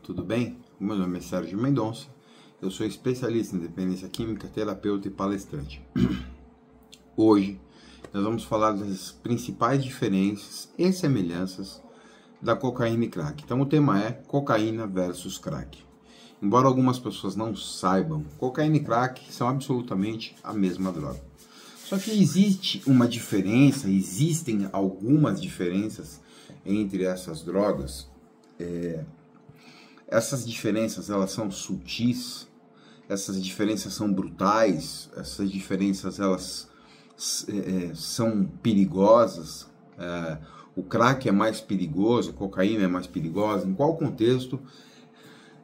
tudo bem? Meu nome é Sérgio Mendonça, eu sou especialista em dependência química, terapeuta e palestrante. Hoje nós vamos falar das principais diferenças e semelhanças da cocaína e crack. Então o tema é cocaína versus crack. Embora algumas pessoas não saibam, cocaína e crack são absolutamente a mesma droga. Só que existe uma diferença, existem algumas diferenças entre essas drogas. Essas diferenças, elas são sutis, essas diferenças são brutais, essas diferenças, elas são perigosas. O crack é mais perigoso, a cocaína é mais perigosa. Em qual contexto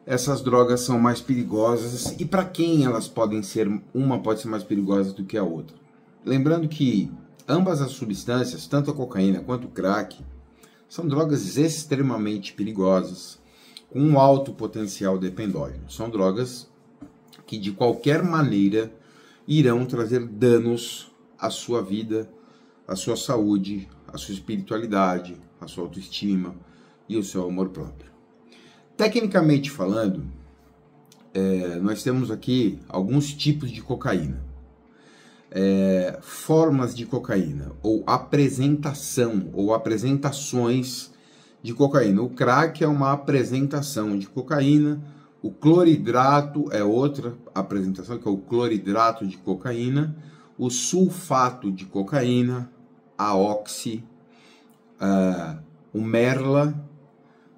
essas drogas são mais perigosas e para quem elas podem ser, uma pode ser mais perigosa do que a outra? Lembrando que ambas as substâncias, tanto a cocaína quanto o crack, são drogas extremamente perigosas, com um alto potencial dependógeno. São drogas que de qualquer maneira irão trazer danos à sua vida, à sua saúde, à sua espiritualidade, à sua autoestima e ao seu amor próprio. Tecnicamente falando, nós temos aqui alguns tipos de cocaína. Formas de cocaína, ou apresentação, ou apresentações de cocaína. O crack é uma apresentação de cocaína, o cloridrato é outra apresentação, que é o cloridrato de cocaína, o sulfato de cocaína, a oxi, o merla,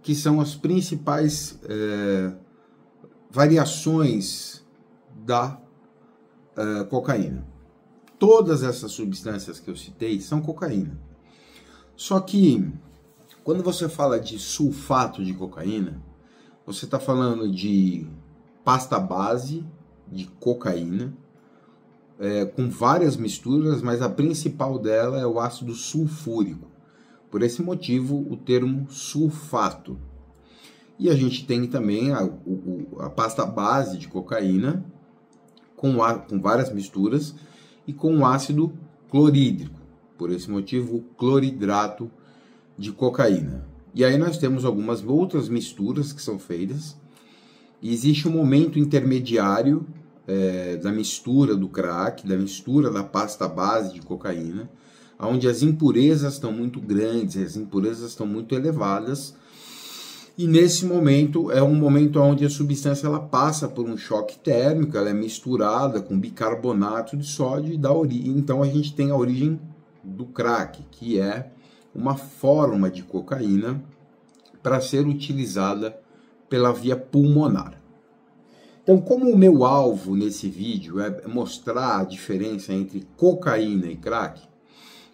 que são as principais variações da cocaína. Todas essas substâncias que eu citei são cocaína. Só que quando você fala de sulfato de cocaína, você está falando de pasta base de cocaína, com várias misturas, mas a principal dela é o ácido sulfúrico. Por esse motivo, o termo sulfato. E a gente tem também a pasta base de cocaína, com várias misturas, e com ácido clorídrico. Por esse motivo, o cloridrato de cocaína. E aí nós temos algumas outras misturas que são feitas. E existe um momento intermediário da mistura do crack, da mistura da pasta base de cocaína, onde as impurezas estão muito grandes, as impurezas estão muito elevadas. E nesse momento é um momento onde a substância ela passa por um choque térmico, ela é misturada com bicarbonato de sódio e dá origem. Então a gente tem a origem do crack, que é uma forma de cocaína para ser utilizada pela via pulmonar. Então, como o meu alvo nesse vídeo é mostrar a diferença entre cocaína e crack,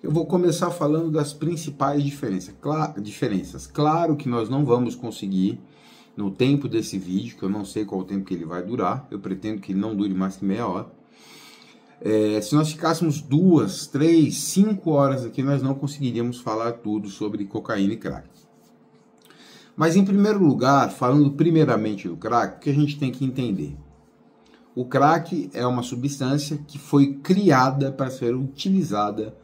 eu vou começar falando das principais diferenças. Claro que nós não vamos conseguir, no tempo desse vídeo, que eu não sei qual o tempo que ele vai durar, eu pretendo que ele não dure mais que meia hora. Se nós ficássemos 2, 3, 5 horas aqui, nós não conseguiríamos falar tudo sobre cocaína e crack. Mas em primeiro lugar, falando primeiramente do crack, o que a gente tem que entender? O crack é uma substância que foi criada para ser utilizada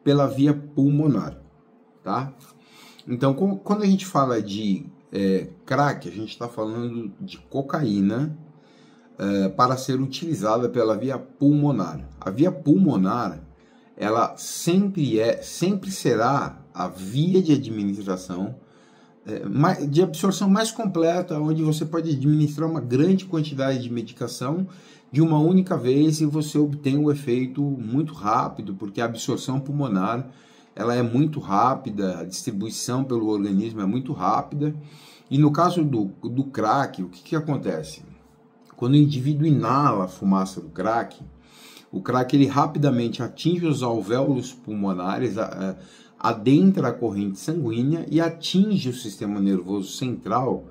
pela via pulmonar, tá? Então, quando a gente fala de crack, a gente está falando de cocaína para ser utilizada pela via pulmonar. A via pulmonar, ela sempre será a via de administração, de absorção mais completa, onde você pode administrar uma grande quantidade de medicação de uma única vez e você obtém o efeito muito rápido, porque a absorção pulmonar ela é muito rápida, a distribuição pelo organismo é muito rápida. E no caso do crack, o que acontece? Quando o indivíduo inala a fumaça do crack, o crack ele rapidamente atinge os alvéolos pulmonares, adentra a corrente sanguínea e atinge o sistema nervoso central,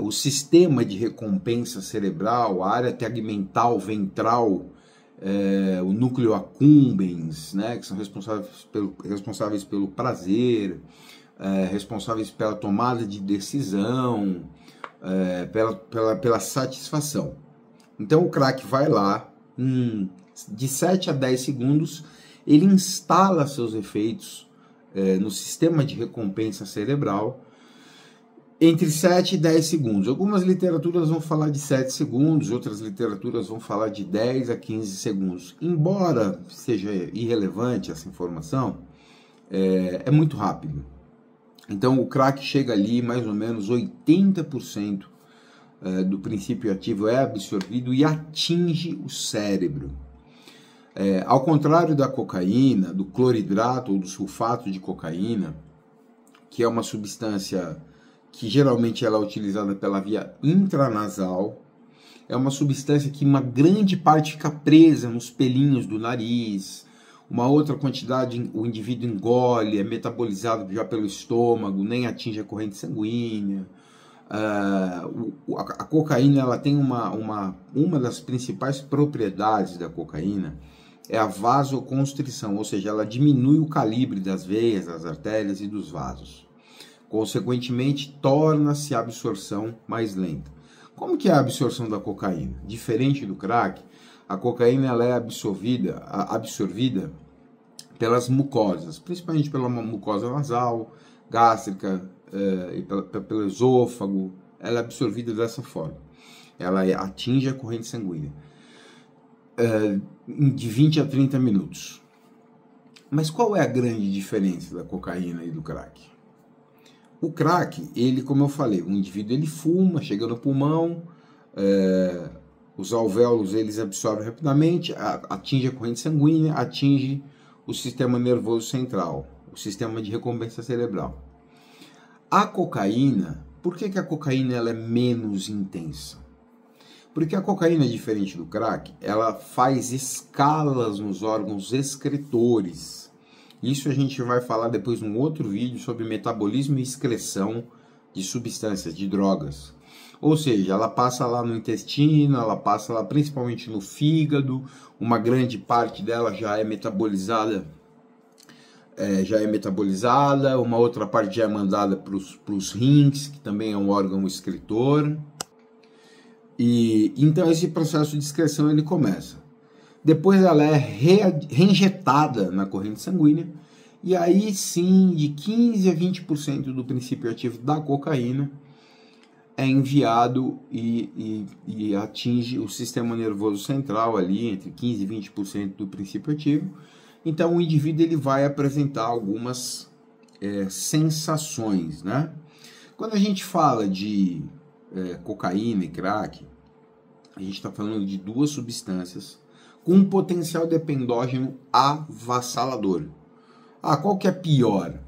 o sistema de recompensa cerebral, a área tegmental ventral, o núcleo accumbens, né, que são responsáveis pelo prazer, responsáveis pela tomada de decisão, pela satisfação. Então o crack vai lá, de 7 a 10 segundos, ele instala seus efeitos no sistema de recompensa cerebral Entre 7 e 10 segundos. Algumas literaturas vão falar de 7 segundos, outras literaturas vão falar de 10 a 15 segundos. Embora seja irrelevante essa informação, é muito rápido. Então o crack chega ali, mais ou menos 80% do princípio ativo é absorvido e atinge o cérebro. Ao contrário da cocaína, do cloridrato ou do sulfato de cocaína, que é uma substância que geralmente ela é utilizada pela via intranasal, é uma substância que uma grande parte fica presa nos pelinhos do nariz, uma outra quantidade o indivíduo engole, é metabolizado já pelo estômago, nem atinge a corrente sanguínea. A cocaína ela tem uma das principais propriedades da cocaína é a vasoconstrição, ou seja, ela diminui o calibre das veias, das artérias e dos vasos. Consequentemente, torna-se a absorção mais lenta. Como que é a absorção da cocaína? Diferente do crack, a cocaína ela é absorvida pelas mucosas, principalmente pela mucosa nasal, gástrica, e pelo esôfago. Ela é absorvida dessa forma. Ela atinge a corrente sanguínea de 20 a 30 minutos. Mas qual é a grande diferença da cocaína e do crack? O crack, ele, como eu falei, o indivíduo ele fuma, chega no pulmão, os alvéolos eles absorvem rapidamente, atinge a corrente sanguínea, atinge o sistema nervoso central, o sistema de recompensa cerebral. A cocaína, por que a cocaína ela é menos intensa? Porque a cocaína, diferente do crack, ela faz escalas nos órgãos excretores. Isso a gente vai falar depois num outro vídeo sobre metabolismo e excreção de substâncias, de drogas. Ou seja, ela passa lá no intestino, ela passa lá principalmente no fígado, uma grande parte dela já é metabolizada, uma outra parte já é mandada para os rins, que também é um órgão excretor. E então esse processo de excreção ele começa. Depois ela é reinjetada na corrente sanguínea, e aí sim, de 15 a 20% do princípio ativo da cocaína é enviado e atinge o sistema nervoso central ali, entre 15 e 20% do princípio ativo. Então o indivíduo ele vai apresentar algumas sensações, né? Quando a gente fala de cocaína e crack, a gente está falando de duas substâncias com um potencial dependógeno avassalador. Qual que é pior?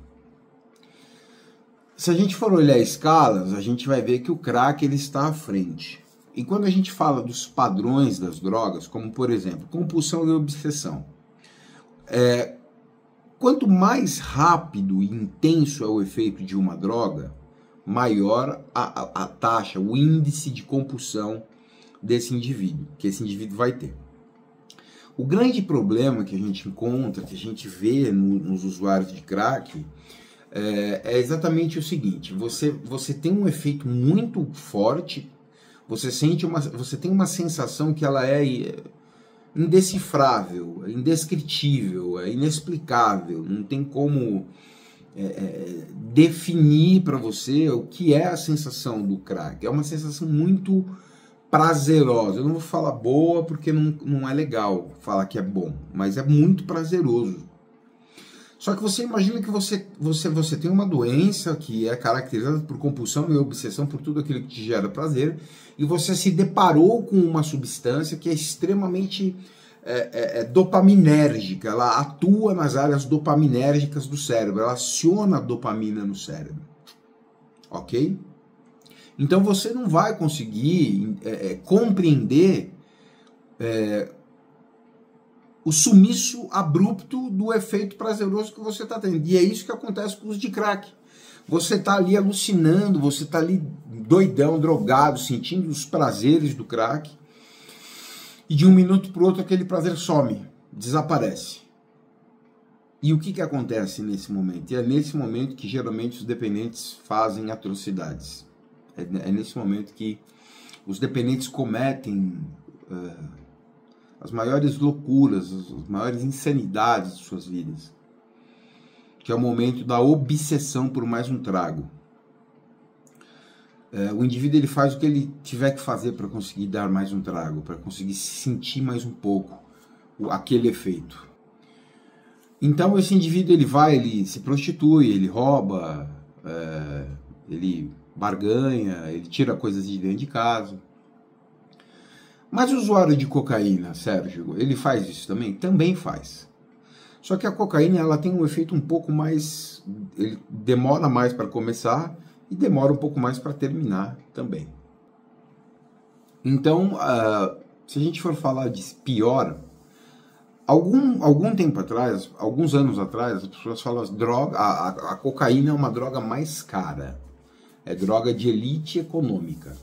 Se a gente for olhar escalas, a gente vai ver que o crack ele está à frente. E quando a gente fala dos padrões das drogas, como por exemplo, compulsão e obsessão, quanto mais rápido e intenso é o efeito de uma droga, maior a taxa, o índice de compulsão desse indivíduo, que esse indivíduo vai ter. O grande problema que a gente encontra, que a gente vê nos usuários de crack, é exatamente o seguinte: você tem um efeito muito forte, você tem uma sensação que ela é indecifrável, indescritível, é inexplicável, não tem como definir para você o que é a sensação do crack. É uma sensação muito prazerosa. Eu não vou falar boa porque não é legal falar que é bom, mas é muito prazeroso. Só que você imagina que você tem uma doença que é caracterizada por compulsão e obsessão por tudo aquilo que te gera prazer, e você se deparou com uma substância que é extremamente dopaminérgica, ela atua nas áreas dopaminérgicas do cérebro, ela aciona a dopamina no cérebro, ok? Então você não vai conseguir compreender o sumiço abrupto do efeito prazeroso que você está tendo. E é isso que acontece com os de crack. Você está ali alucinando, você está ali doidão, drogado, sentindo os prazeres do crack, e de um minuto para o outro aquele prazer some, desaparece. E o que acontece nesse momento? E é nesse momento que geralmente os dependentes fazem atrocidades. É nesse momento que os dependentes cometem as maiores loucuras, as maiores insanidades de suas vidas, que é o momento da obsessão por mais um trago. o indivíduo ele faz o que ele tiver que fazer para conseguir dar mais um trago, para conseguir sentir mais um pouco aquele efeito. Então esse indivíduo ele se prostitui, ele rouba, ele barganha, ele tira coisas de dentro de casa. Mas o usuário de cocaína, Sérgio, ele faz isso também? Também faz. Só que a cocaína ela tem um efeito um pouco mais, ele demora mais para começar e demora um pouco mais para terminar também. Então, se a gente for falar de pior, algum tempo atrás, alguns anos atrás, as pessoas falam que a cocaína é uma droga mais cara. É droga de elite econômica.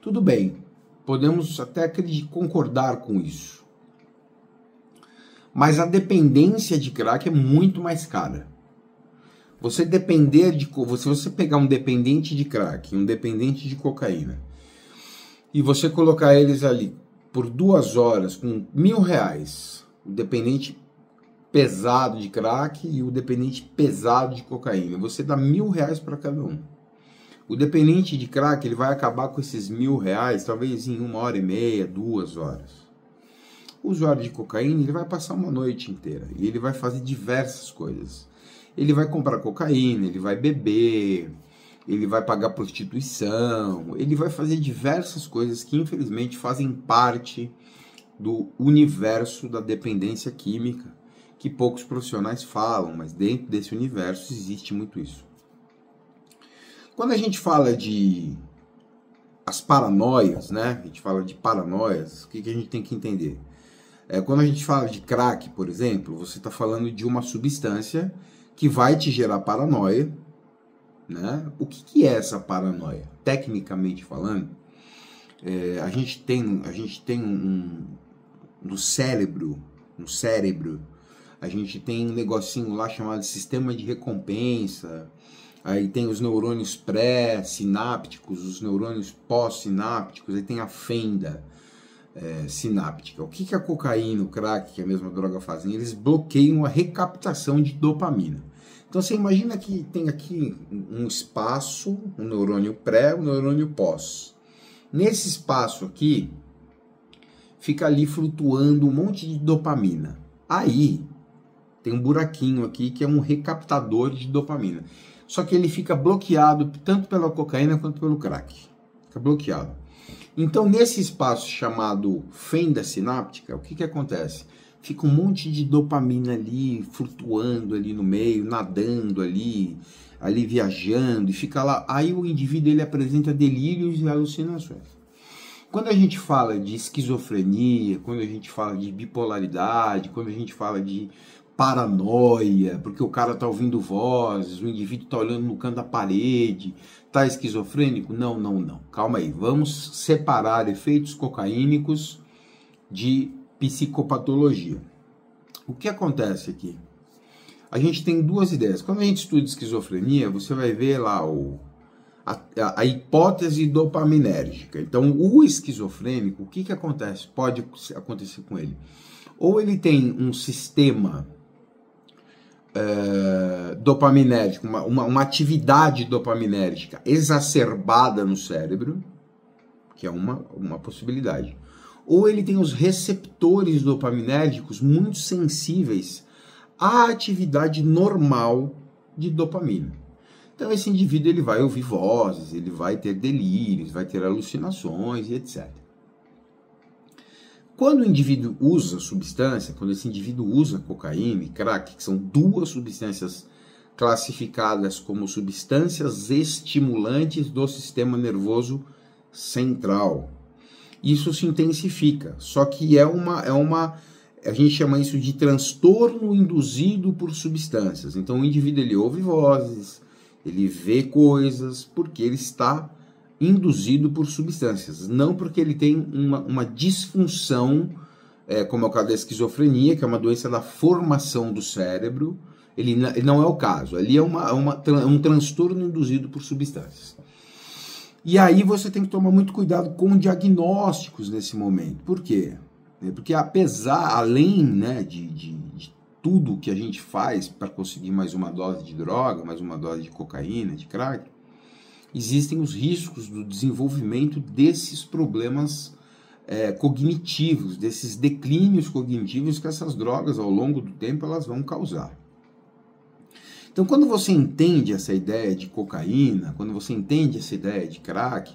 Tudo bem, podemos até concordar com isso. Mas a dependência de crack é muito mais cara. Se você pegar um dependente de crack, um dependente de cocaína, e você colocar eles ali por 2 horas com R$1.000, o dependente pesado de crack e o dependente pesado de cocaína, você dá R$1.000 para cada um. O dependente de crack ele vai acabar com esses R$1.000 talvez em 1h30, 2 horas. O usuário de cocaína ele vai passar uma noite inteira e ele vai fazer diversas coisas. Ele vai comprar cocaína, ele vai beber, ele vai pagar prostituição, ele vai fazer diversas coisas que infelizmente fazem parte do universo da dependência química, que poucos profissionais falam, mas dentro desse universo existe muito isso. Quando a gente fala de as paranoias, né? A gente fala de paranoias, o que a gente tem que entender? Quando a gente fala de crack, por exemplo, você está falando de uma substância que vai te gerar paranoia, né? O que é essa paranoia? Tecnicamente falando, a gente tem no cérebro, a gente tem um negocinho lá chamado sistema de recompensa, aí tem os neurônios pré-sinápticos, os neurônios pós-sinápticos, aí tem a fenda sináptica. O que a cocaína, o crack, que é a mesma droga fazem? Eles bloqueiam a recaptação de dopamina. Então você imagina que tem aqui um espaço, um neurônio pré, um neurônio pós. Nesse espaço aqui, fica ali flutuando um monte de dopamina. Aí, tem um buraquinho aqui que é um recaptador de dopamina. Só que ele fica bloqueado tanto pela cocaína quanto pelo crack. Fica bloqueado. Então, nesse espaço chamado fenda sináptica, o que acontece? Fica um monte de dopamina ali, flutuando ali no meio, nadando ali viajando, e fica lá. Aí o indivíduo ele apresenta delírios e alucinações. Quando a gente fala de esquizofrenia, quando a gente fala de bipolaridade, quando a gente fala de paranoia, porque o cara tá ouvindo vozes, o indivíduo tá olhando no canto da parede, tá esquizofrênico? Não. Calma aí, vamos separar efeitos cocaínicos de psicopatologia. O que acontece aqui? A gente tem duas ideias. Quando a gente estuda esquizofrenia, você vai ver lá a hipótese dopaminérgica. Então, o esquizofrênico, o que acontece? Pode acontecer com ele. Ou ele tem um sistema dopaminérgico, uma atividade dopaminérgica exacerbada no cérebro, que é uma possibilidade. Ou ele tem os receptores dopaminérgicos muito sensíveis à atividade normal de dopamina. Então esse indivíduo ele vai ouvir vozes, ele vai ter delírios, vai ter alucinações e etc. Quando o indivíduo usa substância, quando esse indivíduo usa cocaína e crack, que são duas substâncias classificadas como substâncias estimulantes do sistema nervoso central, isso se intensifica, só que a gente chama isso de transtorno induzido por substâncias. Então o indivíduo ele ouve vozes, ele vê coisas, porque ele está induzido por substâncias, não porque ele tem uma disfunção, como é o caso da esquizofrenia, que é uma doença da formação do cérebro. Ele não é o caso, ali é um transtorno induzido por substâncias. E aí você tem que tomar muito cuidado com diagnósticos nesse momento. Por quê? Porque além, né, de tudo que a gente faz para conseguir mais uma dose de droga, mais uma dose de cocaína, de crack, existem os riscos do desenvolvimento desses problemas cognitivos, desses declínios cognitivos que essas drogas, ao longo do tempo, elas vão causar. Então, quando você entende essa ideia de cocaína, quando você entende essa ideia de crack,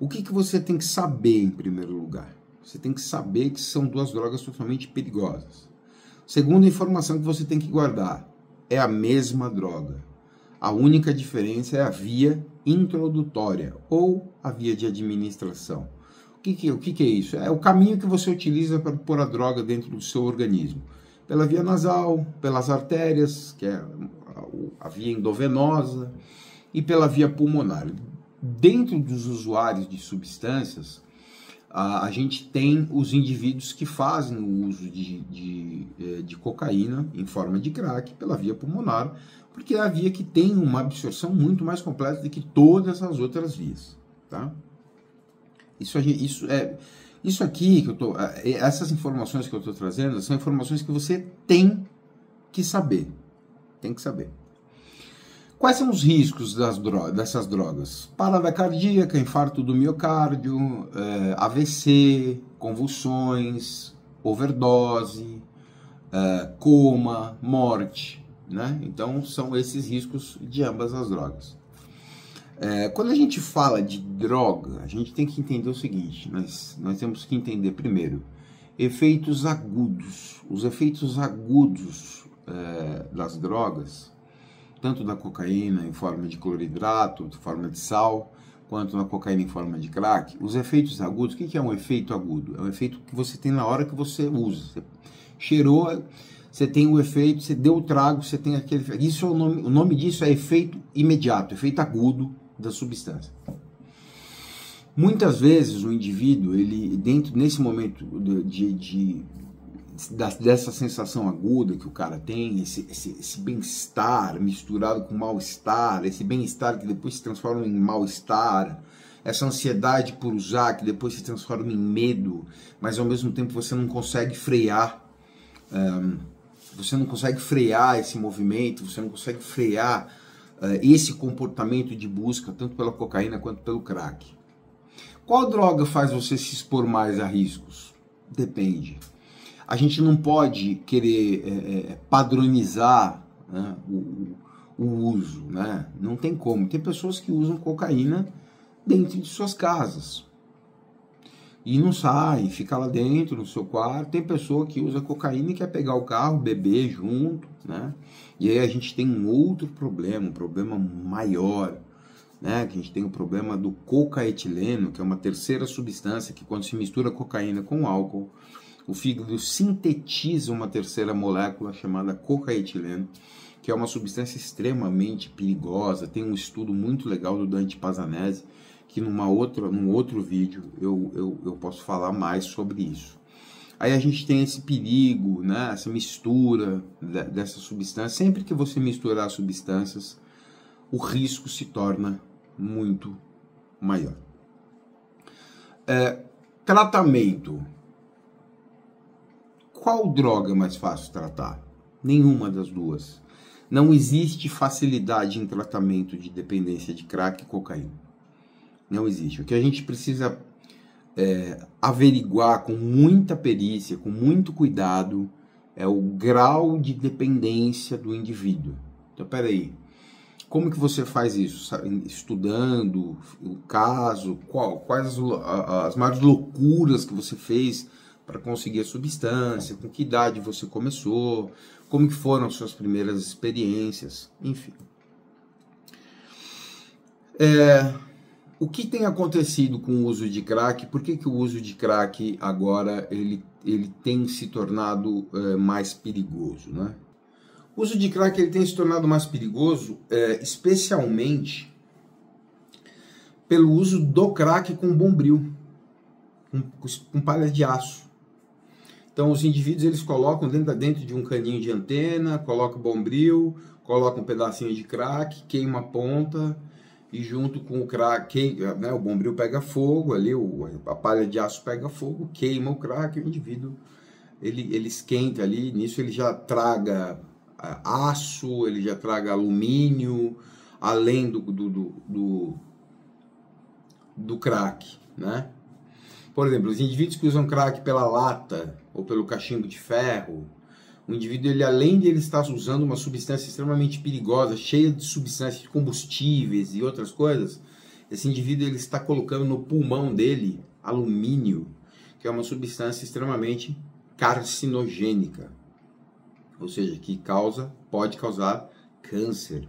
o que você tem que saber em primeiro lugar? Você tem que saber que são duas drogas totalmente perigosas. Segunda informação que você tem que guardar, é a mesma droga. A única diferença é a via introdutória ou a via de administração. O que é isso? É o caminho que você utiliza para pôr a droga dentro do seu organismo. Pela via nasal, pelas artérias, que é a via endovenosa, e pela via pulmonar. Dentro dos usuários de substâncias, a gente tem os indivíduos que fazem o uso de cocaína em forma de crack pela via pulmonar, porque é a via que tem uma absorção muito mais completa do que todas as outras vias, tá? Isso aqui que essas informações que eu estou trazendo são informações que você tem que saber. Tem que saber. Quais são os riscos dessas drogas? Parada cardíaca, infarto do miocárdio, AVC, convulsões, overdose, coma, morte, né? Então são esses riscos de ambas as drogas. Quando a gente fala de droga, a gente tem que entender o seguinte, nós temos que entender primeiro, efeitos agudos. Os efeitos agudos das drogas, tanto da cocaína em forma de cloridrato, em forma de sal, quanto na cocaína em forma de crack, os efeitos agudos, o que é um efeito agudo? É um efeito que você tem na hora que você usa. Você cheirou, você tem o efeito, você deu o trago, você tem aquele efeito. Isso o nome disso é efeito imediato, efeito agudo da substância. Muitas vezes o indivíduo, ele nesse momento dessa sensação aguda que o cara tem, esse bem-estar misturado com mal-estar, esse bem-estar que depois se transforma em mal-estar, essa ansiedade por usar que depois se transforma em medo, mas ao mesmo tempo você não consegue frear, esse movimento, você não consegue frear esse comportamento de busca, tanto pela cocaína quanto pelo crack. Qual droga faz você se expor mais a riscos? Depende. A gente não pode querer padronizar, né, o uso, né? Não tem como. Tem pessoas que usam cocaína dentro de suas casas e não sai, fica lá dentro no seu quarto. Tem pessoa que usa cocaína e quer pegar o carro, beber junto, né? E aí a gente tem um outro problema, um problema maior, né? Que a gente tem o problema do cocaetileno, que é uma terceira substância que, quando se mistura cocaína com álcool, o fígado sintetiza uma terceira molécula chamada cocaetileno, que é uma substância extremamente perigosa. Tem um estudo muito legal do Dante Pazanese, que num outro vídeo eu posso falar mais sobre isso. Aí a gente tem esse perigo, né, essa mistura dessa substância. Sempre que você misturar substâncias, o risco se torna muito maior. Tratamento. Qual droga é mais fácil de tratar? Nenhuma das duas. Não existe facilidade em tratamento de dependência de crack e cocaína. Não existe. O que a gente precisa averiguar com muita perícia, com muito cuidado, é o grau de dependência do indivíduo. Então, peraí, como que você faz isso? Estudando o caso, quais as maiores loucuras que você fez para conseguir a substância, com que idade você começou, como que foram as suas primeiras experiências, enfim. O que tem acontecido com o uso de crack? Por que o uso de crack agora ele tem se tornado mais perigoso, né? O uso de crack ele tem se tornado mais perigoso, especialmente pelo uso do crack com bombril, com palha de aço. Então os indivíduos eles colocam dentro de um caninho de antena, colocam bombril, colocam um pedacinho de crack, queima a ponta e junto com o crack, né, o bombril pega fogo ali, a palha de aço pega fogo, queima o crack, o indivíduo ele esquenta ali, nisso ele já traga aço, ele já traga alumínio, além do do crack, né? Por exemplo, os indivíduos que usam crack pela lata ou pelo cachimbo de ferro, o indivíduo, ele, além de ele estar usando uma substância extremamente perigosa, cheia de substâncias de combustíveis e outras coisas, esse indivíduo ele está colocando no pulmão dele alumínio, que é uma substância extremamente carcinogênica, ou seja, que pode causar câncer.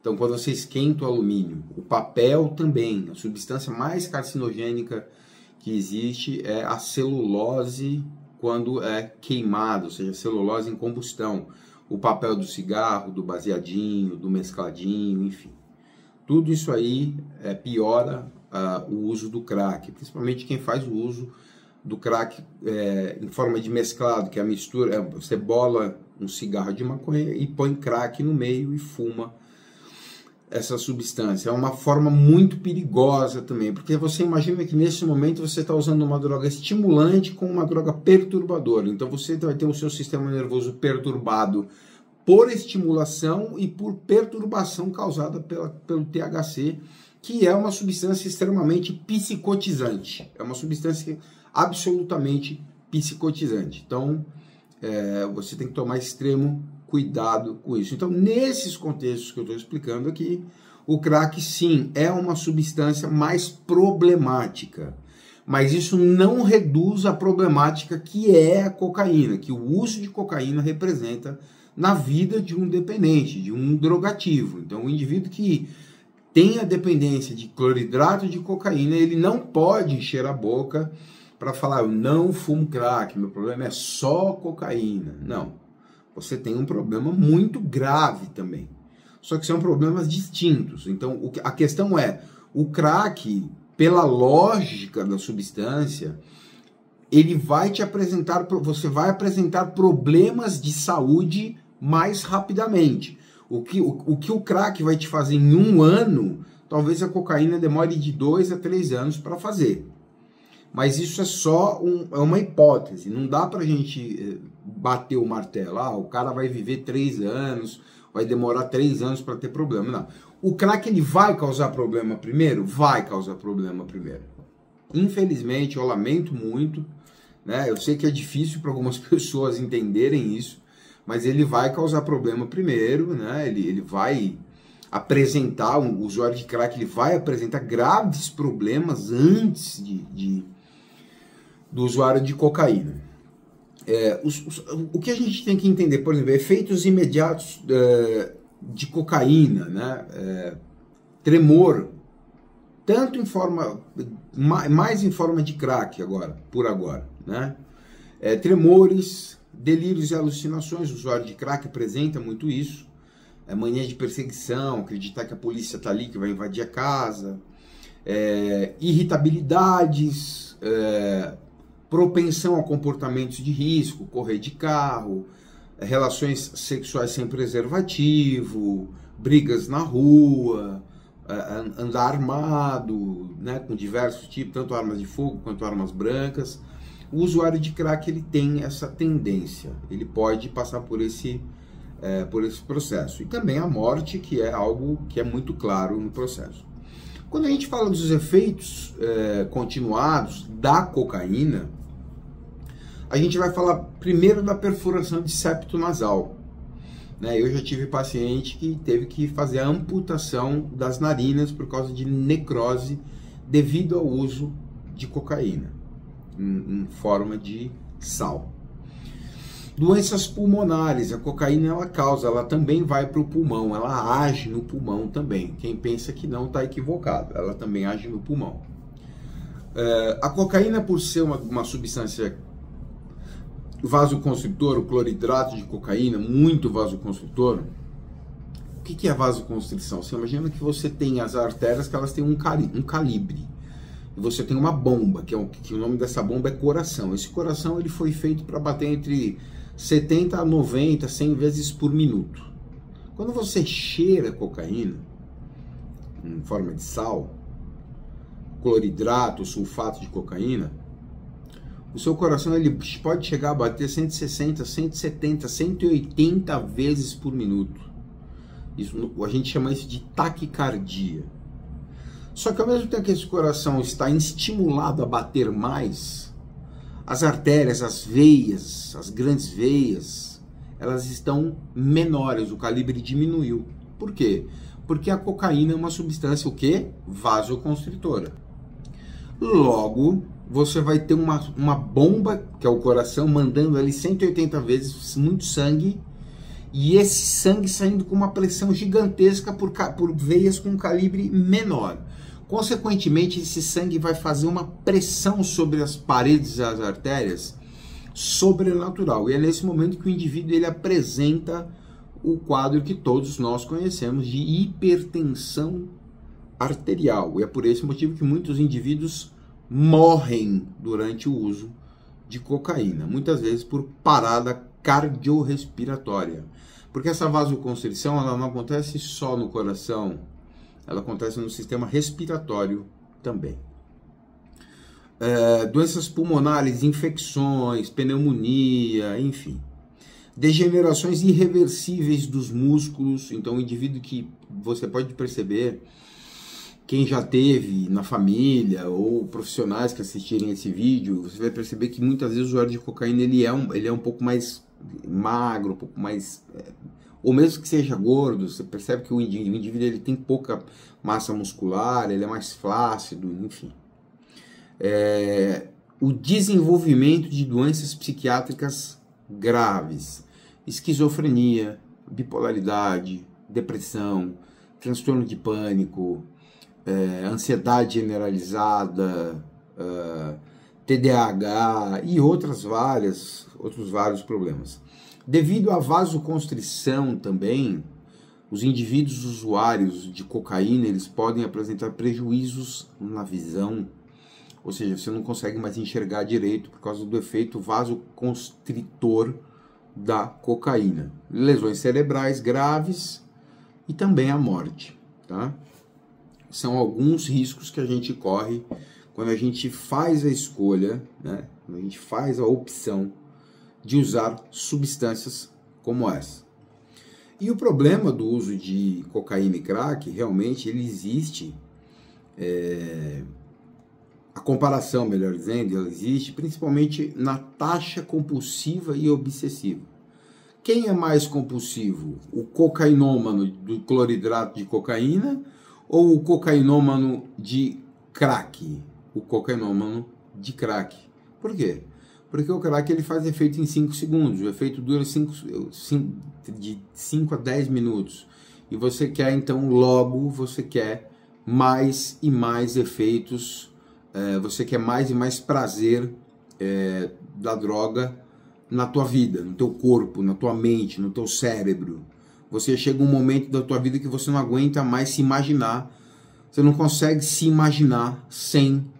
Então, quando você esquenta o alumínio, o papel também, a substância mais carcinogênica que existe é a celulose quando é queimado, ou seja, celulose em combustão. O papel do cigarro, do baseadinho, do mescladinho, enfim. Tudo isso aí piora o uso do crack, principalmente quem faz o uso do crack em forma de mesclado, que é a mistura, você bola um cigarro de maconha e põe crack no meio e fuma essa substância. É uma forma muito perigosa também, porque você imagina que nesse momento você está usando uma droga estimulante com uma droga perturbadora. Então você vai ter o seu sistema nervoso perturbado por estimulação e por perturbação causada pelo THC, que é uma substância extremamente psicotizante. É uma substância absolutamente psicotizante. Então você tem que tomar extremo cuidado com isso. Então, nesses contextos que eu estou explicando aqui, o crack, sim, é uma substância mais problemática. Mas isso não reduz a problemática que é a cocaína, que o uso de cocaína representa na vida de um dependente, de um drogativo. Então, o indivíduo que tem a dependência de cloridrato de cocaína, ele não pode encher a boca para falar, eu não fumo crack, meu problema é só cocaína. Não. Você tem um problema muito grave também. Só que são problemas distintos. Então, a questão é, o crack, pela lógica da substância, ele vai te apresentar, você vai apresentar problemas de saúde mais rapidamente. O que o crack vai te fazer em 1 ano, talvez a cocaína demore de 2 a 3 anos para fazer. Mas isso é só uma hipótese, não dá pra gente bater o martelo, o cara vai viver 3 anos, vai demorar 3 anos para ter problema, não. O crack, ele vai causar problema primeiro? Vai causar problema primeiro. Infelizmente, eu lamento muito, né? Eu sei que é difícil para algumas pessoas entenderem isso, mas ele vai causar problema primeiro, né? Ele vai apresentar, o usuário de crack, ele vai apresentar graves problemas antes do usuário de cocaína. O que a gente tem que entender, por exemplo, efeitos imediatos de cocaína, né? Tremor, tanto em forma, mais em forma de crack por agora, né? Tremores, delírios e alucinações, o usuário de crack apresenta muito isso, mania de perseguição, acreditar que a polícia está ali, que vai invadir a casa, irritabilidades, propensão a comportamentos de risco, correr de carro, relações sexuais sem preservativo, brigas na rua, andar armado, né, com diversos tipos, tanto armas de fogo quanto armas brancas. O usuário de crack, ele tem essa tendência, ele pode passar por esse processo. E também a morte, que é algo que é muito claro no processo. Quando a gente fala dos efeitos continuados da cocaína, a gente vai falar primeiro da perfuração de septo nasal. Eu já tive paciente que teve que fazer a amputação das narinas por causa de necrose devido ao uso de cocaína, em forma de sal. Doenças pulmonares, a cocaína ela também vai para o pulmão, ela age no pulmão também. Quem pensa que não está equivocado, ela também age no pulmão. A cocaína, por ser uma substância vasoconstritor, o cloridrato de cocaína, muito vasoconstritor. O que é vasoconstrição? Você imagina que você tem as artérias que elas têm um calibre. E você tem uma bomba, que o nome dessa bomba é coração. Esse coração ele foi feito para bater entre 70 a 90, 100 vezes por minuto. Quando você cheira cocaína, em forma de sal, cloridrato, sulfato de cocaína, o seu coração ele pode chegar a bater 160, 170, 180 vezes por minuto. Isso, a gente chama isso de taquicardia. Só que ao mesmo tempo que esse coração está estimulado a bater mais, as artérias, as veias, as grandes veias, elas estão menores, o calibre diminuiu. Por quê? Porque a cocaína é uma substância, o quê? Vasoconstritora. Logo, você vai ter uma bomba, que é o coração, mandando ali 180 vezes muito sangue, e esse sangue saindo com uma pressão gigantesca por veias com calibre menor. Consequentemente, esse sangue vai fazer uma pressão sobre as paredes das artérias sobrenatural. E é nesse momento que o indivíduo ele apresenta o quadro que todos nós conhecemos de hipertensão arterial. E é por esse motivo que muitos indivíduos morrem durante o uso de cocaína, muitas vezes por parada cardiorrespiratória. Porque essa vasoconstrição ela não acontece só no coração, ela acontece no sistema respiratório também. Doenças pulmonares, infecções, pneumonia, enfim. Degenerações irreversíveis dos músculos. Então, o indivíduo que você pode perceber, quem já teve na família ou profissionais que assistirem esse vídeo, você vai perceber que muitas vezes o usuário de cocaína ele é um pouco mais magro, um pouco mais... ou mesmo que seja gordo, você percebe que o indivíduo ele tem pouca massa muscular, ele é mais flácido, enfim. O desenvolvimento de doenças psiquiátricas graves, esquizofrenia, bipolaridade, depressão, transtorno de pânico, ansiedade generalizada, TDAH e outros vários problemas. Devido à vasoconstrição também, os indivíduos usuários de cocaína eles podem apresentar prejuízos na visão, ou seja, você não consegue mais enxergar direito por causa do efeito vasoconstritor da cocaína. Lesões cerebrais graves e também a morte, tá? São alguns riscos que a gente corre quando a gente faz a escolha, né? Quando a gente faz a opção de usar substâncias como essa. E o problema do uso de cocaína e crack, realmente, ele existe, a comparação, melhor dizendo, ela existe principalmente na taxa compulsiva e obsessiva. Quem é mais compulsivo? O cocainômano do cloridrato de cocaína ou o cocainômano de crack? O cocainômano de crack. Por quê? Porque o crack ele faz efeito em 5 segundos, o efeito dura de 5 a 10 minutos. E você quer, então, logo, você quer mais e mais efeitos, você quer mais e mais prazer da droga na tua vida, no teu corpo, na tua mente, no teu cérebro. Você chega um momento da tua vida que você não aguenta mais se imaginar, você não consegue se imaginar sem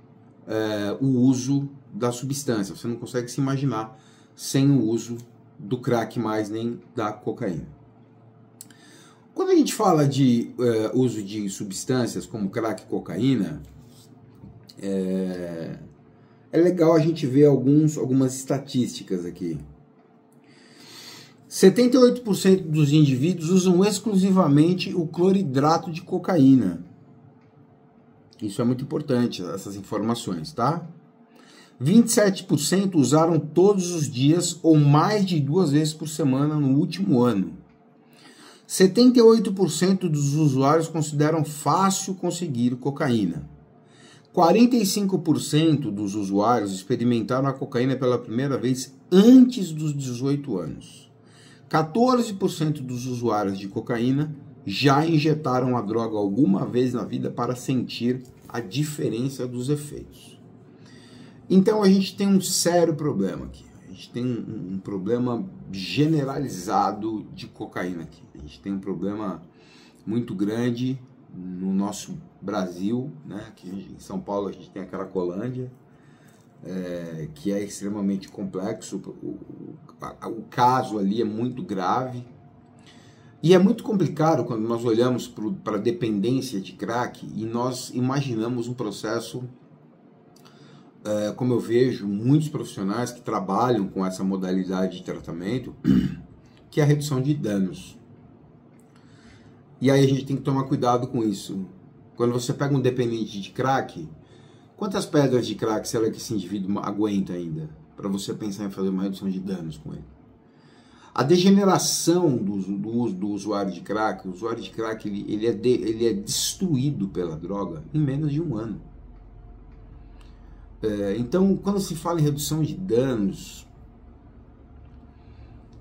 o uso da substância, você não consegue se imaginar sem o uso do crack mais nem da cocaína. Quando a gente fala de uso de substâncias como crack e cocaína, é legal a gente ver algumas estatísticas aqui. 78% dos indivíduos usam exclusivamente o cloridrato de cocaína. Isso é muito importante, essas informações, tá? 27% usaram todos os dias ou mais de 2 vezes por semana no último ano. 78% dos usuários consideram fácil conseguir cocaína. 45% dos usuários experimentaram a cocaína pela primeira vez antes dos 18 anos. 14% dos usuários de cocaína já injetaram a droga alguma vez na vida para sentir a diferença dos efeitos. Então a gente tem um sério problema aqui. A gente tem um problema generalizado de cocaína aqui. A gente tem um problema muito grande no nosso Brasil, né? Aqui em São Paulo a gente tem a Cracolândia, que é extremamente complexo. O caso ali é muito grave. E é muito complicado quando nós olhamos para a dependência de crack e nós imaginamos um processo, como eu vejo muitos profissionais que trabalham com essa modalidade de tratamento, que é a redução de danos. E aí a gente tem que tomar cuidado com isso. Quando você pega um dependente de crack, quantas pedras de crack será que esse indivíduo aguenta ainda? Para você pensar em fazer uma redução de danos com ele. A degeneração do usuário de crack, o usuário de crack ele é destruído pela droga em menos de um ano. Então, quando se fala em redução de danos,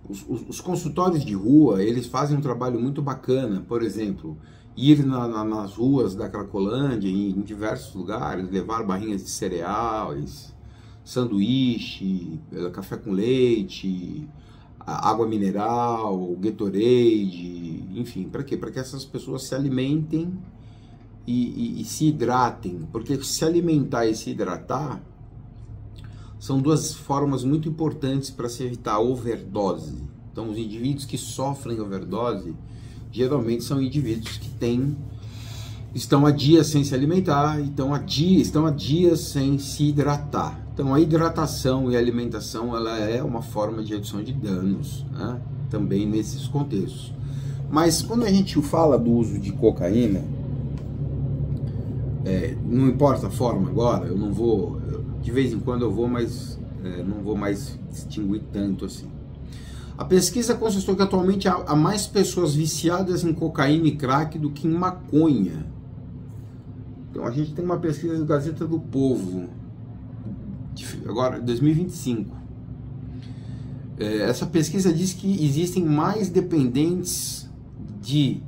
os consultórios de rua, eles fazem um trabalho muito bacana. Por exemplo, ir nas ruas da Cracolândia, em diversos lugares, levar barrinhas de cereais, sanduíche, café com leite, água mineral, Gatorade, enfim, para quê? Para que essas pessoas se alimentem e se hidratem, porque se alimentar e se hidratar são duas formas muito importantes para se evitar overdose. Então, os indivíduos que sofrem overdose geralmente são indivíduos que estão há dias sem se alimentar, estão há dias sem se hidratar. Então, a hidratação e a alimentação, ela é uma forma de redução de danos, né? Também nesses contextos. Mas quando a gente fala do uso de cocaína, não importa a forma agora, eu não vou, de vez em quando eu vou, mas não vou mais distinguir tanto assim. A pesquisa constatou que atualmente há mais pessoas viciadas em cocaína e crack do que em maconha. Então a gente tem uma pesquisa do Gazeta do Povo, agora 2025. Essa pesquisa diz que existem mais dependentes de...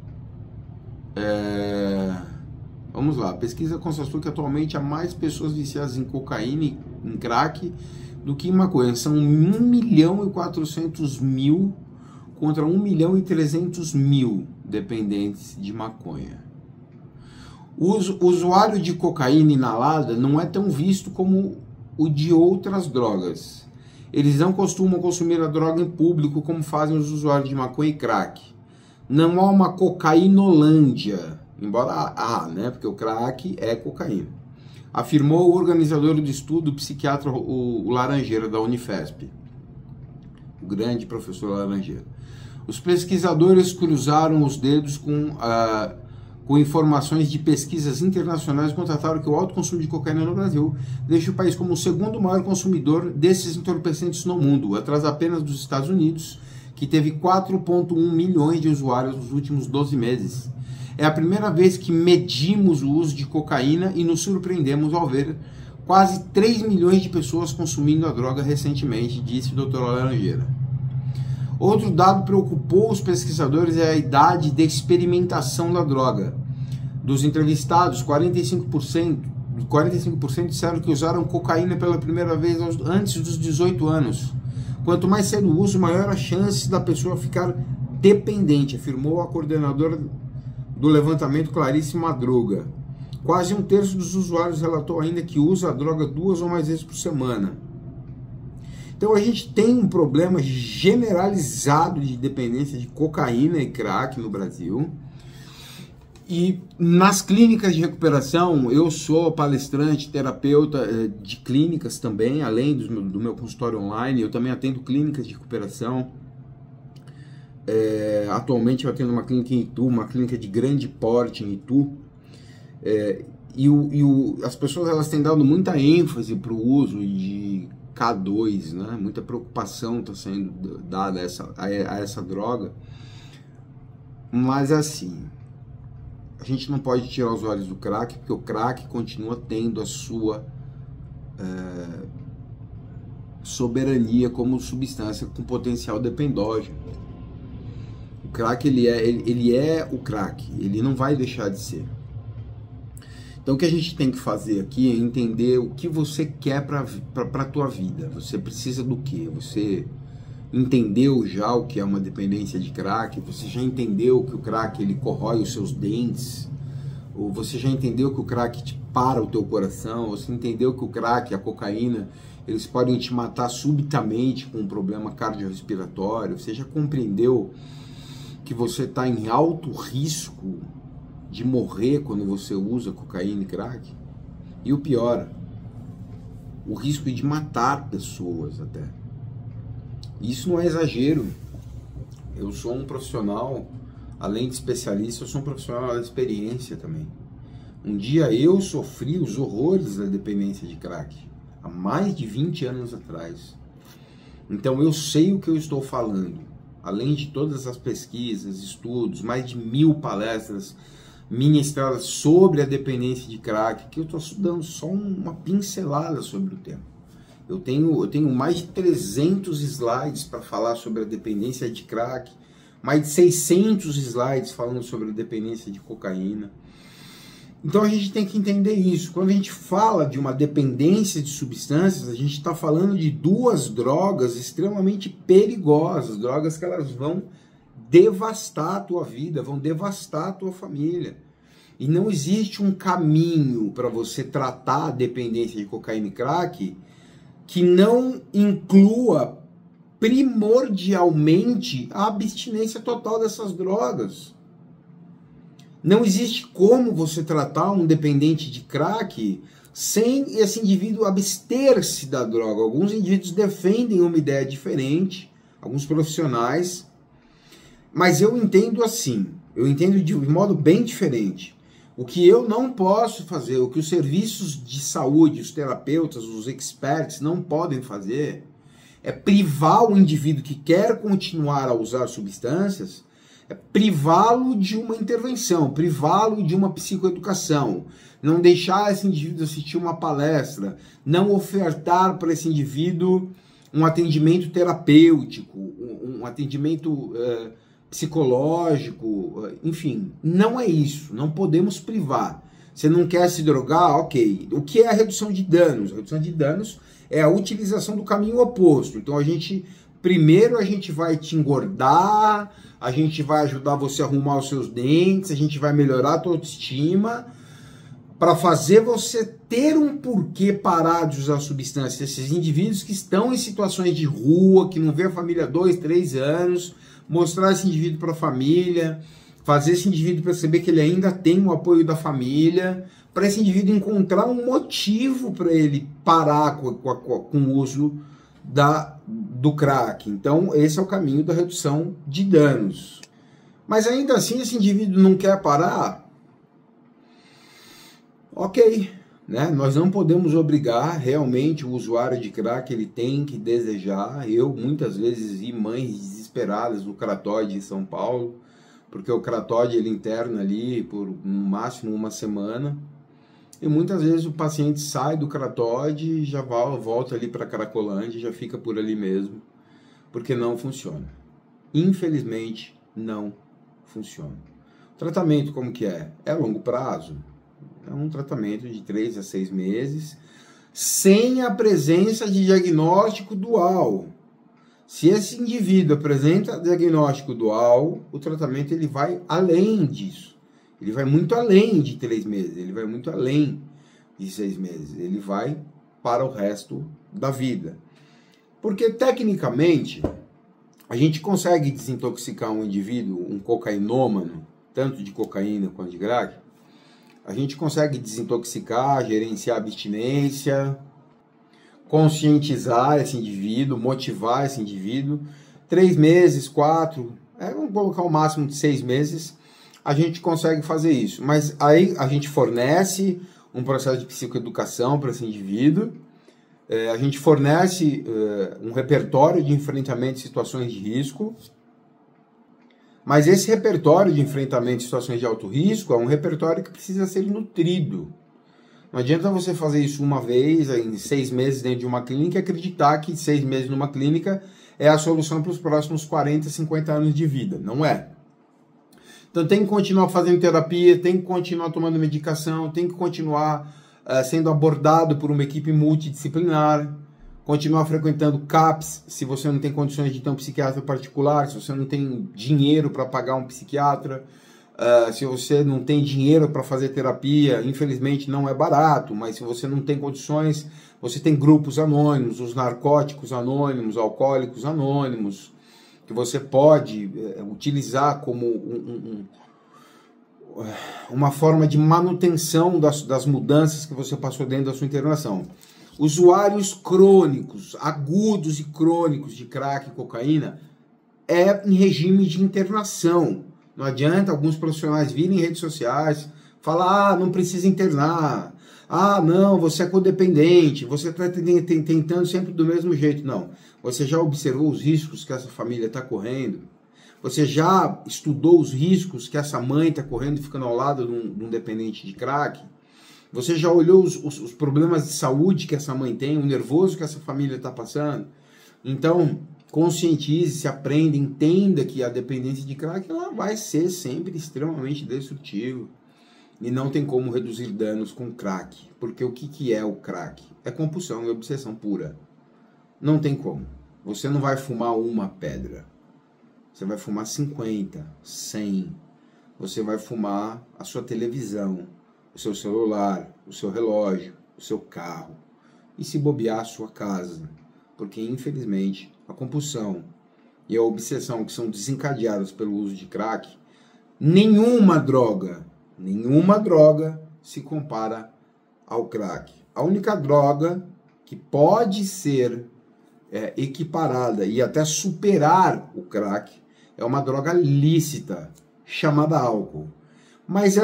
vamos lá, a pesquisa constatou que atualmente há mais pessoas viciadas em cocaína e em crack do que em maconha. São 1.400.000 contra 1.300.000 dependentes de maconha. O usuário de cocaína inalada não é tão visto como o de outras drogas. Eles não costumam consumir a droga em público como fazem os usuários de maconha e crack. Não há uma cocainolândia, embora né? Porque o crack é cocaína. Afirmou o organizador do estudo, o psiquiatra o Laranjeira, da Unifesp. O grande professor Laranjeira. Os pesquisadores cruzaram os dedos com informações de pesquisas internacionais e constataram que o alto consumo de cocaína no Brasil deixa o país como o segundo maior consumidor desses entorpecentes no mundo, atrás apenas dos Estados Unidos, que teve 4,1 milhões de usuários nos últimos 12 meses. É a primeira vez que medimos o uso de cocaína e nos surpreendemos ao ver quase 3 milhões de pessoas consumindo a droga recentemente, disse o Dr. Laranjeira. Outro dado preocupou os pesquisadores é a idade de experimentação da droga. Dos entrevistados, 45% disseram que usaram cocaína pela primeira vez antes dos 18 anos. Quanto mais cedo o uso, maior a chance da pessoa ficar dependente, afirmou a coordenadora do levantamento Clarice Madruga. Quase um terço dos usuários relatou ainda que usa a droga 2 ou mais vezes por semana. Então a gente tem um problema generalizado de dependência de cocaína e crack no Brasil. E nas clínicas de recuperação, eu sou palestrante, terapeuta de clínicas também, além do meu consultório online, eu também atendo clínicas de recuperação. Atualmente eu atendo uma clínica em Itu, uma clínica de grande porte em Itu. As pessoas elas têm dado muita ênfase para o uso de K2, né? Muita preocupação está sendo dada a essa droga, mas assim, a gente não pode tirar os olhos do crack, porque o crack continua tendo a sua soberania como substância com potencial dependógeno. O crack ele é o crack, ele não vai deixar de ser. Então o que a gente tem que fazer aqui é entender o que você quer para a tua vida. Você precisa do quê? Você entendeu já o que é uma dependência de crack? Você já entendeu que o crack ele corrói os seus dentes? Ou você já entendeu que o crack para o teu coração? Você entendeu que o crack, a cocaína, eles podem te matar subitamente com um problema cardiorrespiratório? Você já compreendeu que você está em alto risco de morrer quando você usa cocaína e crack? E o pior, o risco de matar pessoas até. Isso não é exagero. Eu sou um profissional, além de especialista, eu sou um profissional da experiência também. Um dia eu sofri os horrores da dependência de crack, há mais de 20 anos atrás. Então eu sei o que eu estou falando. Além de todas as pesquisas, estudos, mais de 1000 palestras ministradas sobre a dependência de crack, que eu estou dando só uma pincelada sobre o tema. Eu tenho mais de 300 slides para falar sobre a dependência de crack, mais de 600 slides falando sobre a dependência de cocaína. Então a gente tem que entender isso. Quando a gente fala de uma dependência de substâncias, a gente está falando de duas drogas extremamente perigosas, drogas que elas vão devastar a tua vida, vão devastar a tua família. E não existe um caminho para você tratar a dependência de cocaína e crack que não inclua primordialmente a abstinência total dessas drogas. Não existe como você tratar um dependente de crack sem esse indivíduo abster-se da droga. Alguns indivíduos defendem uma ideia diferente, alguns profissionais, mas eu entendo assim, eu entendo de modo bem diferente. O que eu não posso fazer, o que os serviços de saúde, os terapeutas, os experts não podem fazer, é privar o indivíduo que quer continuar a usar substâncias, é privá-lo de uma intervenção, privá-lo de uma psicoeducação, não deixar esse indivíduo assistir uma palestra, não ofertar para esse indivíduo um atendimento terapêutico, um atendimento psicológico, enfim, não é isso, não podemos privar. Você não quer se drogar, ok. O que é a redução de danos? A redução de danos é a utilização do caminho oposto. Então primeiro a gente vai te engordar, a gente vai ajudar você a arrumar os seus dentes, a gente vai melhorar a tua autoestima, para fazer você ter um porquê parar de usar substâncias. Esses indivíduos que estão em situações de rua, que não vê a família há 2, 3 anos, mostrar esse indivíduo para a família, fazer esse indivíduo perceber que ele ainda tem o apoio da família, para esse indivíduo encontrar um motivo para ele parar com o uso do crack. Então, esse é o caminho da redução de danos. Mas ainda assim, esse indivíduo não quer parar? Ok, né? Nós não podemos obrigar realmente o usuário de crack, ele tem que desejar. Eu, muitas vezes, vi mães desesperadas no Cratóide em São Paulo, porque o Cratóide ele interna ali por no máximo uma semana, e muitas vezes o paciente sai do Cratóide e já volta ali para Cracolândia, já fica por ali mesmo, porque não funciona. Infelizmente, não funciona. O tratamento como que é? É a longo prazo. É um tratamento de 3 a 6 meses, sem a presença de diagnóstico dual. Se esse indivíduo apresenta diagnóstico dual, o tratamento ele vai além disso. Ele vai muito além de 3 meses, ele vai muito além de 6 meses. Ele vai para o resto da vida. Porque, tecnicamente, a gente consegue desintoxicar um indivíduo, um cocainômano, tanto de cocaína quanto de crack. A gente consegue desintoxicar, gerenciar a abstinência, conscientizar esse indivíduo, motivar esse indivíduo. 3 meses, 4, vamos colocar o máximo de 6 meses, a gente consegue fazer isso. Mas aí a gente fornece um processo de psicoeducação para esse indivíduo, a gente fornece um repertório de enfrentamento de situações de risco, mas esse repertório de enfrentamento de situações de alto risco é um repertório que precisa ser nutrido. Não adianta você fazer isso uma vez, em 6 meses dentro de uma clínica, e acreditar que 6 meses numa clínica é a solução para os próximos 40, 50 anos de vida. Não é. Então tem que continuar fazendo terapia, tem que continuar tomando medicação, tem que continuar sendo abordado por uma equipe multidisciplinar, continuar frequentando CAPS, se você não tem condições de ter um psiquiatra particular, se você não tem dinheiro para pagar um psiquiatra, se você não tem dinheiro para fazer terapia, infelizmente não é barato, mas se você não tem condições, você tem grupos anônimos, os narcóticos anônimos, alcoólicos anônimos, que você pode utilizar como uma forma de manutenção das mudanças que você passou dentro da sua internação. Usuários crônicos, agudos e crônicos de crack e cocaína em regime de internação. Não adianta alguns profissionais virem em redes sociais Fala, não precisa internar. Não, você é codependente, você está tentando sempre do mesmo jeito. Não, você já observou os riscos que essa família está correndo? Você já estudou os riscos que essa mãe está correndo ficando ao lado de um dependente de crack? Você já olhou os problemas de saúde que essa mãe tem, o nervoso que essa família está passando? Então, conscientize-se, aprenda, entenda que a dependência de crack ela vai ser sempre extremamente destrutiva. E não tem como reduzir danos com crack. Porque o que é o crack? É compulsão e obsessão pura. Não tem como. Você não vai fumar uma pedra. Você vai fumar 50, 100. Você vai fumar a sua televisão, o seu celular, o seu relógio, o seu carro. E se bobear a sua casa. Porque, infelizmente, a compulsão e a obsessão que são desencadeadas pelo uso de crack, nenhuma droga se compara ao crack. A única droga que pode ser equiparada e até superar o crack é uma droga lícita chamada álcool. Mas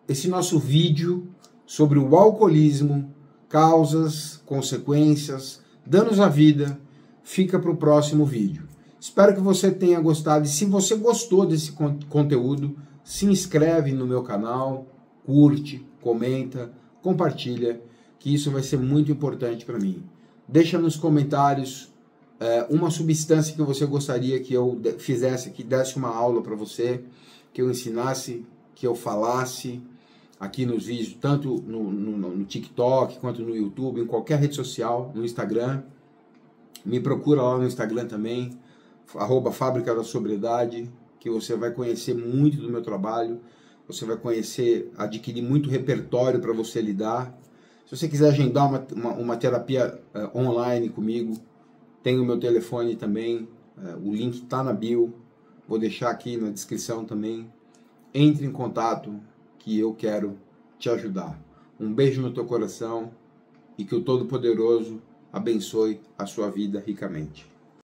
esse nosso vídeo sobre o alcoolismo, causas, consequências, danos à vida, fica para o próximo vídeo. Espero que você tenha gostado e se você gostou desse conteúdo, se inscreve no meu canal, curte, comenta, compartilha, que isso vai ser muito importante para mim. Deixa nos comentários uma substância que você gostaria que eu fizesse, que desse uma aula para você, que eu ensinasse, que eu falasse aqui nos vídeos, tanto no TikTok, quanto no YouTube, em qualquer rede social, no Instagram. Me procura lá no Instagram também, @Fábrica da Sobriedade, que você vai conhecer muito do meu trabalho, você vai adquirir muito repertório para você lidar. Se você quiser agendar uma terapia online comigo, tem o meu telefone também, o link está na bio, vou deixar aqui na descrição também. Entre em contato que eu quero te ajudar. Um beijo no teu coração e que o Todo-Poderoso abençoe a sua vida ricamente.